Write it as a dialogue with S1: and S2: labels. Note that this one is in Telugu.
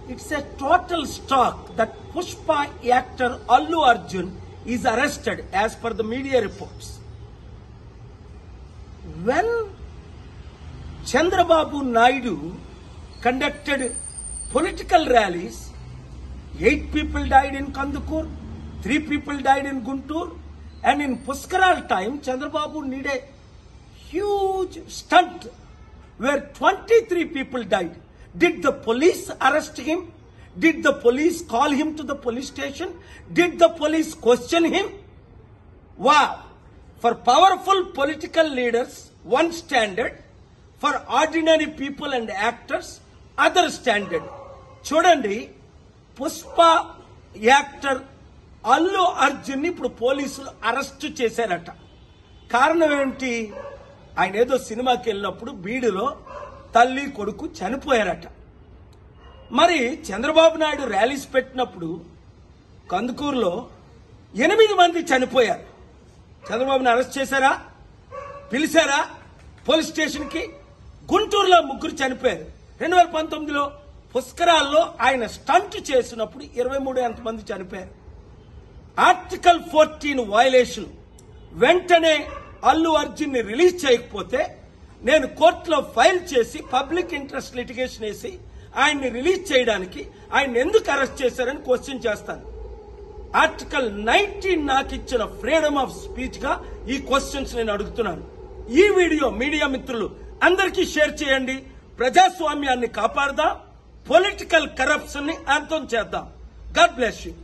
S1: It's a total shock that Pushpa actor Allu Arjun is arrested as per the media reports. When Chandrababu Naidu conducted political rallies, 8 people died in Kandukur, 3 people died in Guntur, and in Puskaral time, Chandrababu needed a huge stunt where 23 people died. Did the police arrest him? Did the police call him to the police station? Did the police question him? Wow! For powerful political leaders, one standard. For ordinary people and actors, other standard. Chudandi, Pushpa actor Allu Arjun ni ఇప్పుడు పోలీసులు అరెస్ట్ చేశారట. కారణం ఏంటి? ఆయన ఏదో సినిమాకి వెళ్ళినప్పుడు బీడులో తల్లి కొడుకు చనిపోయారట. మరి చంద్రబాబు నాయుడు ర్యాలీస్ పెట్టినప్పుడు కందుకూరులో 8 మంది చనిపోయారు. చంద్రబాబుని అరెస్ట్ చేశారా? పిలిచారా పోలీస్ స్టేషన్ కి? గుంటూరులో 3 చనిపోయారు. 2019లో పుష్కరాల్లో ఆయన స్టంట్ చేసినప్పుడు 23 మంది చనిపోయారు. Article 14 violation. వెంటనే అల్లు అర్జున్ ని రిలీజ్ చేయకపోతే నేను కోర్టులో ఫైల్ చేసి పబ్లిక్ ఇంట్రెస్ట్ లిటిగేషన్ వేసి ఆయన్ని రిలీజ్ చేయడానికి ఆయన ఎందుకు అరెస్ట్ చేశారని క్వశ్చన్ చేస్తాను. ఆర్టికల్ 19 నాకు ఇచ్చిన ఫ్రీడమ్ ఆఫ్ స్పీచ్ గా ఈ క్వశ్చన్స్ నేను అడుగుతున్నాను. ఈ వీడియో మీడియా మిత్రులు అందరికీ షేర్ చేయండి. ప్రజాస్వామ్యాన్ని కాపాడదాం, పొలిటికల్ కరప్షన్ ని అంతం చేద్దాం. God bless you.